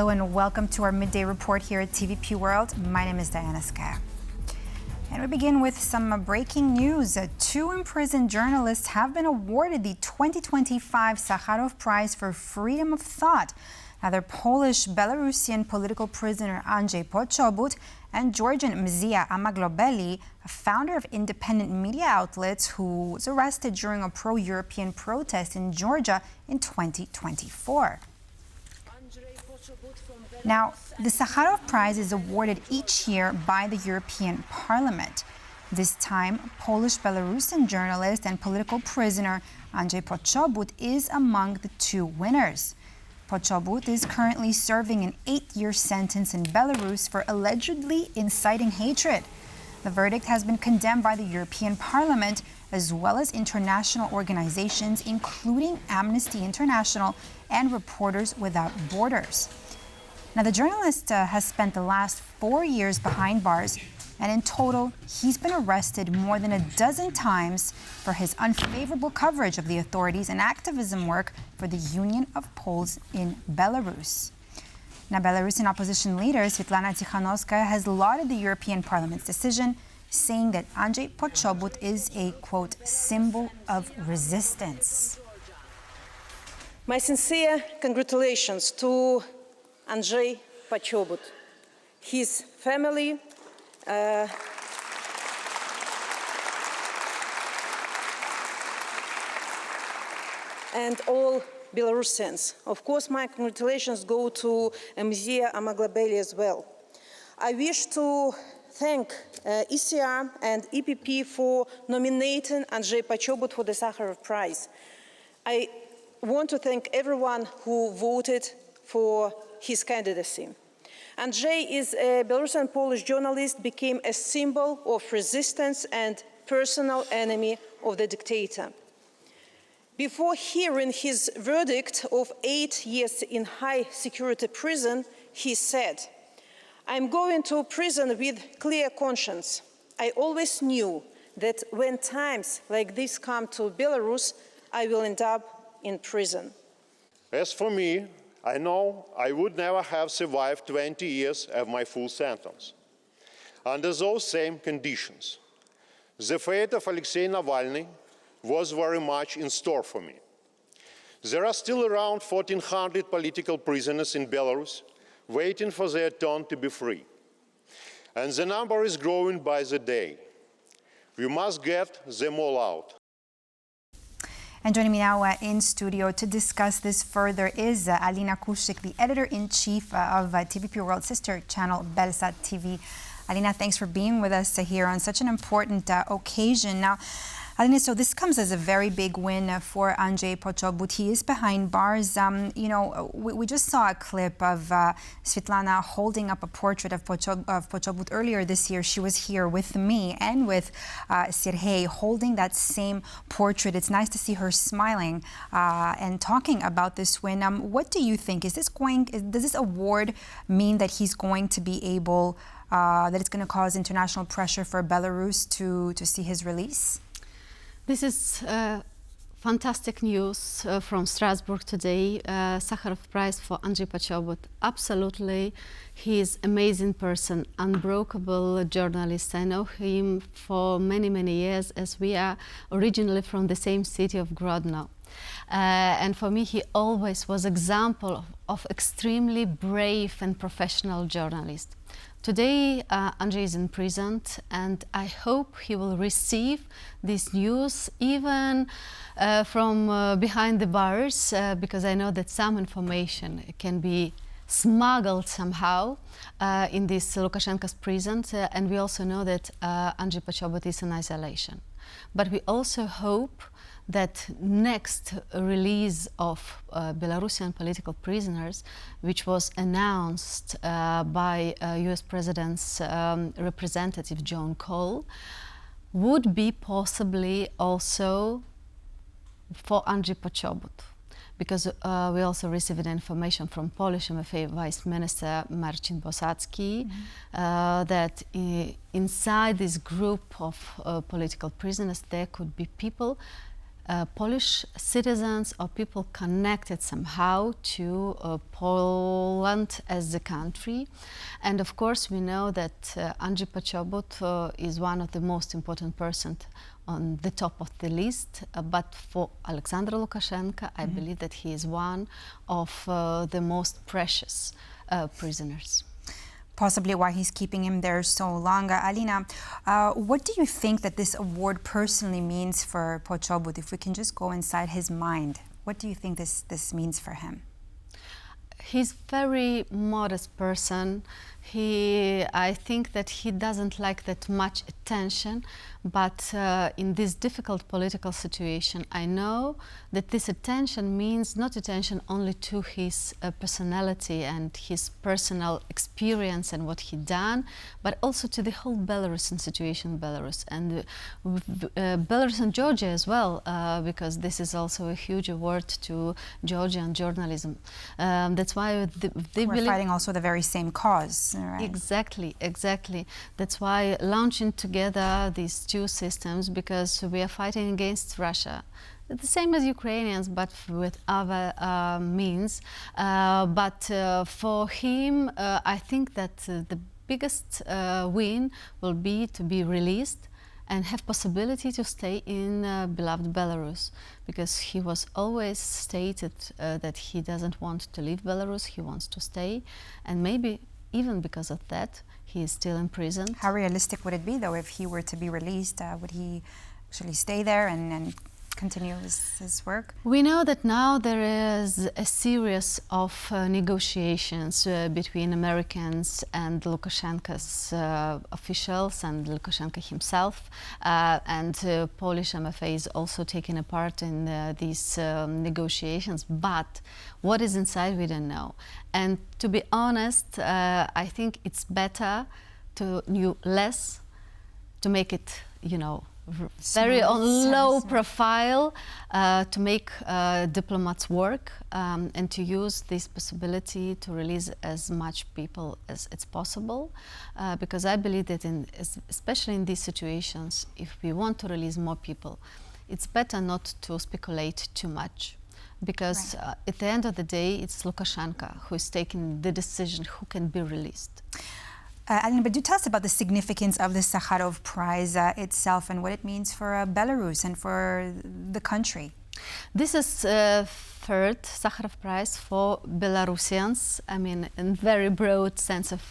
Hello and welcome to our Midday Report here at TVP World. My name is Diana Skaya. And we begin with some breaking news. Two imprisoned journalists have been awarded the 2025 Sakharov Prize for freedom of thought. Now, they're Polish-Belarusian political prisoner Andrzej Poczobut and Georgian Mzia Amaglobeli, a founder of independent media outlets who was arrested during a pro-European protest in Georgia in 2024. Now, the Sakharov Prize is awarded each year by the European Parliament. This time, Polish-Belarusian journalist and political prisoner Andrzej Poczobut is among the two winners. Poczobut is currently serving an 8-year sentence in Belarus for allegedly inciting hatred. The verdict has been condemned by the European Parliament as well as international organizations, including Amnesty International and Reporters Without Borders. Now, the journalist has spent the last 4 years behind bars, and in total, he's been arrested more than a dozen times for his unfavorable coverage of the authorities and activism work for the Union of Poles in Belarus. Now, Belarusian opposition leader Svetlana Tikhanovskaya has lauded the European Parliament's decision, saying that Andrzej Poczobut is a, quote, symbol of resistance. My sincere congratulations to Andrzej Poczobut, his family, and all Belarusians. Of course, my congratulations go to Mzia Amaglobeli as well. I wish to thank ECR and EPP for nominating Andrzej Poczobut for the Sakharov Prize. I want to thank everyone who voted for his candidacy. Andrzej is a Belarusian Polish journalist, became a symbol of resistance and personal enemy of the dictator. Before hearing his verdict of 8 years in high security prison, he said, "I'm going to prison with clear conscience. I always knew that when times like this come to Belarus, I will end up in prison." As for me, I know I would never have survived 20 years of my full sentence. Under those same conditions, the fate of Alexei Navalny was very much in store for me. There are still around 1,400 political prisoners in Belarus waiting for their turn to be free. And the number is growing by the day. We must get them all out. And joining me now in studio to discuss this further is Alina Kushik, the editor-in-chief of TVP World sister channel Belsat TV. Alina, thanks for being with us here on such an important occasion. Now, Alina, so this comes as a very big win for Andrzej Poczobut. He is behind bars. We just saw a clip of Svetlana holding up a portrait of Poczobut earlier this year. She was here with me and with Sergei holding that same portrait. It's nice to see her smiling and talking about this win. What do you think? Does this award mean that he's going to be able, that it's going to cause international pressure for Belarus to see his release? This is fantastic news from Strasbourg today. Sakharov Prize for Andrzej Poczobut. Absolutely, he is an amazing person, unbreakable journalist. I know him for many, many years, as we are originally from the same city of Grodno. And for me, he always was an example of extremely brave and professional journalist. Today, Andrzej is imprisoned, and I hope he will receive this news even from behind the bars, because I know that some information can be smuggled somehow in this Lukashenko's prison, and we also know that Andrzej Poczobut is in isolation. But we also hope that next release of Belarusian political prisoners, which was announced by US President's representative John Cole, would be possibly also for Andrzej Poczobut. Because we also received information from Polish MFA Vice Minister Marcin Bosacki that inside this group of political prisoners there could be people Polish citizens or people connected somehow to Poland as the country. And of course we know that Andrzej Poczobut is one of the most important persons on the top of the list, but for Alexander Lukashenko, I believe that he is one of the most precious prisoners. Possibly why he's keeping him there so long. Alina, what do you think that this award personally means for Poczobut? If we can just go inside his mind, what do you think this means for him? He's very modest person. I think that he doesn't like that much attention, but in this difficult political situation, I know that this attention means not attention only to his personality and his personal experience and what he done, but also to the whole Belarusian situation in Belarus and Belarus and Georgia as well, because this is also a huge award to Georgian journalism. That's why we're fighting also the very same cause. Right. Exactly. That's why launching together these two systems, because we are fighting against Russia. The same as Ukrainians, but with other means. But for him, I think that the biggest win will be to be released and have possibility to stay in beloved Belarus, because he was always stated that he doesn't want to leave Belarus, he wants to stay, and maybe even because of that, he is still imprisoned. How realistic would it be, though, if he were to be released? Would he actually stay there and continue his work? We know that now there is a series of negotiations between Americans and Lukashenko's officials and Lukashenko himself, and Polish MFA is also taking a part in these negotiations, but what is inside we don't know. And to be honest, I think it's better to know less, to make it, very on low profile, to make diplomats work, and to use this possibility to release as much people as it's possible, because I believe that especially in these situations, if we want to release more people, it's better not to speculate too much, because right. At the end of the day, it's Lukashenko who is taking the decision who can be released. Alina, but do tell us about the significance of the Sakharov Prize itself and what it means for Belarus and for the country. This is third Sakharov Prize for Belarusians, I mean, in very broad sense of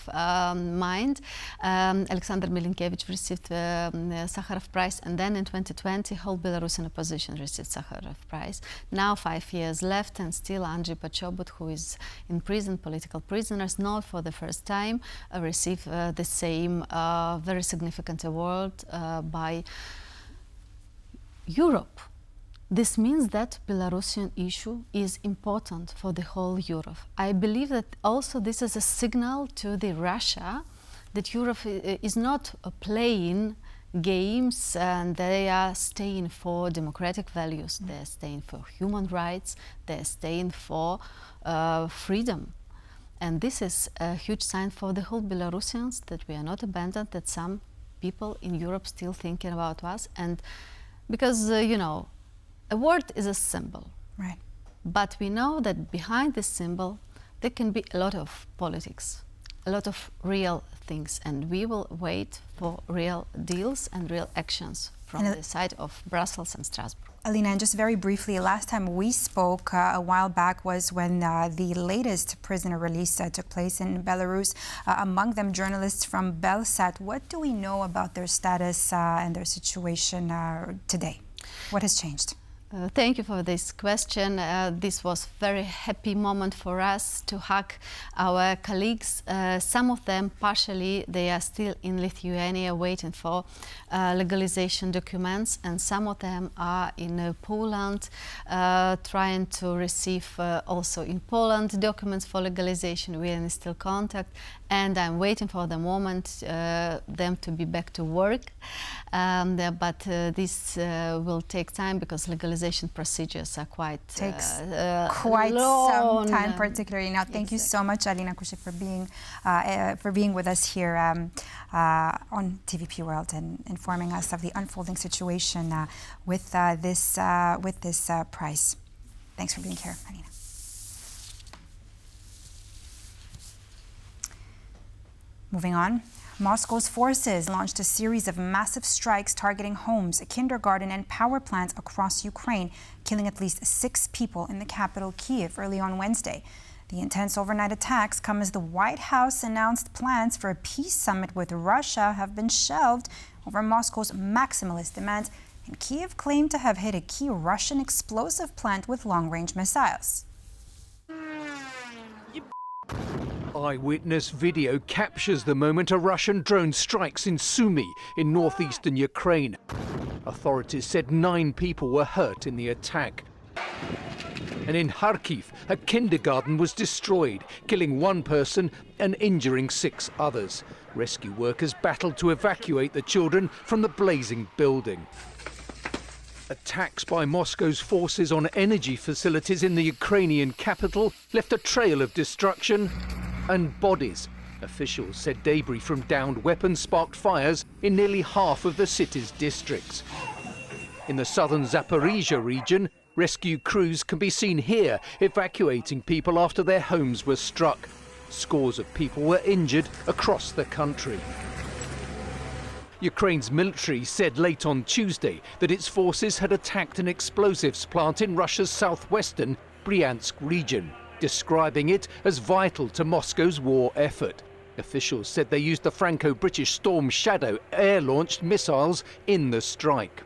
mind. Alexander Milinkevich received the Sakharov Prize, and then in 2020, whole Belarusian opposition received Sakharov Prize. Now 5 years left, and still Andrzej Poczobut, who is in prison, political prisoners, not for the first time, received the same very significant award by Europe. This means that Belarusian issue is important for the whole Europe. I believe that also this is a signal to the Russia that Europe is not playing games, and they are staying for democratic values, they're staying for human rights, they're staying for freedom. And this is a huge sign for the whole Belarusians that we are not abandoned, that some people in Europe still thinking about us. And because, a word is a symbol, right? But we know that behind this symbol there can be a lot of politics, a lot of real things, and we will wait for real deals and real actions from the side of Brussels and Strasbourg. Alina, and just very briefly, last time we spoke a while back was when the latest prisoner release took place in Belarus, among them journalists from Belsat. What do we know about their status and their situation today? What has changed? Thank you for this question. This was a very happy moment for us to hug our colleagues. Some of them, partially, they are still in Lithuania waiting for legalization documents, and some of them are in Poland trying to receive also in Poland documents for legalization. We are in still contact. and I'm waiting for the moment them to be back to work. But this will take time because legalization procedures are quite quite long. some time, particularly now. Thank you so much, Alina Kushik, for being with us here on TVP World and informing us of the unfolding situation with this prize. Thanks for being here, Alina. Moving on, Moscow's forces launched a series of massive strikes targeting homes, a kindergarten and power plants across Ukraine, killing at least 6 people in the capital, Kyiv, early on Wednesday. The intense overnight attacks come as the White House announced plans for a peace summit with Russia have been shelved over Moscow's maximalist demands, and Kyiv claimed to have hit a key Russian explosive plant with long-range missiles. Eyewitness video captures the moment a Russian drone strikes in Sumy in northeastern Ukraine. Authorities said 9 people were hurt in the attack. And in Kharkiv, a kindergarten was destroyed, killing 1 person and injuring 6 others. Rescue workers battled to evacuate the children from the blazing building. Attacks by Moscow's forces on energy facilities in the Ukrainian capital left a trail of destruction and bodies. Officials said debris from downed weapons sparked fires in nearly half of the city's districts. In the southern Zaporizhia region, rescue crews can be seen here evacuating people after their homes were struck. Scores of people were injured across the country. Ukraine's military said late on Tuesday that its forces had attacked an explosives plant in Russia's southwestern Bryansk region, describing it as vital to Moscow's war effort. Officials said they used the Franco-British Storm Shadow air-launched missiles in the strike.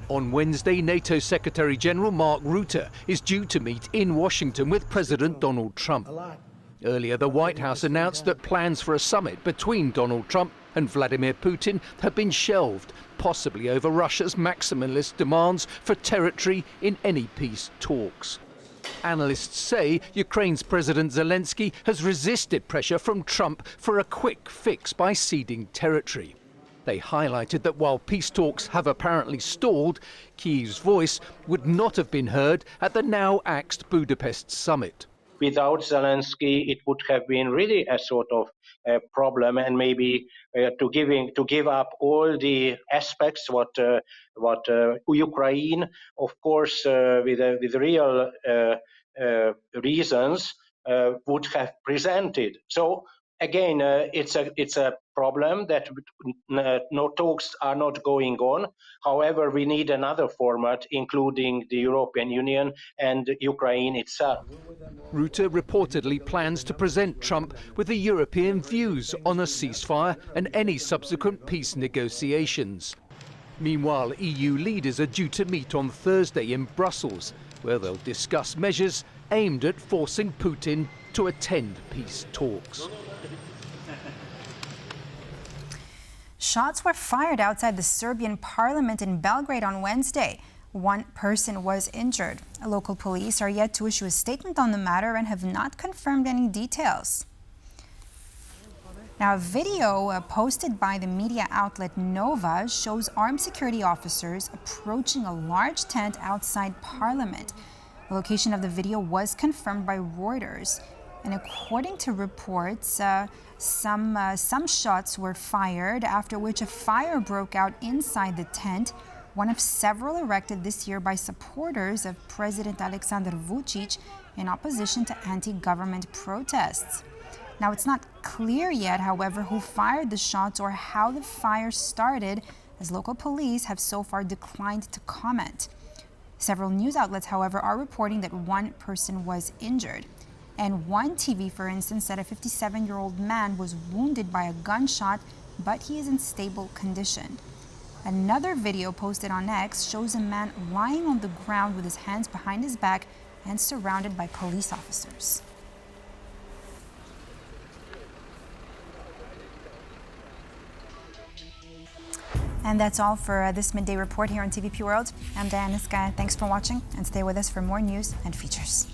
On Wednesday, NATO Secretary-General Mark Rutte is due to meet in Washington with President Donald Trump. Earlier, the White House announced that plans for a summit between Donald Trump and Vladimir Putin have been shelved, possibly over Russia's maximalist demands for territory in any peace talks. Analysts say Ukraine's President Zelensky has resisted pressure from Trump for a quick fix by ceding territory. They highlighted that while peace talks have apparently stalled, Kyiv's voice would not have been heard at the now axed Budapest summit. Without Zelensky, it would have been really a sort of problem, and maybe to give up all the aspects what Ukraine, of course, with real reasons, would have presented. So again, it's a problem that no talks are not going on. However, we need another format, including the European Union and Ukraine itself. Rutte reportedly plans to present Trump with the European views on a ceasefire and any subsequent peace negotiations. Meanwhile, EU leaders are due to meet on Thursday in Brussels, where they'll discuss measures aimed at forcing Putin to attend peace talks. Shots were fired outside the Serbian parliament in Belgrade on Wednesday. 1 person was injured. Local police are yet to issue a statement on the matter and have not confirmed any details. Now, a video posted by the media outlet Nova shows armed security officers approaching a large tent outside Parliament. The location of the video was confirmed by Reuters. And according to reports, some shots were fired, after which a fire broke out inside the tent, one of several erected this year by supporters of President Alexander Vučić in opposition to anti-government protests. Now, it's not clear yet, however, who fired the shots or how the fire started, as local police have so far declined to comment. Several news outlets, however, are reporting that 1 person was injured. And one TV, for instance, said a 57-year-old man was wounded by a gunshot, but he is in stable condition. Another video posted on X shows a man lying on the ground with his hands behind his back and surrounded by police officers. And that's all for this Midday Report here on TVP World. I'm Diana Skaya. Thanks for watching, and stay with us for more news and features.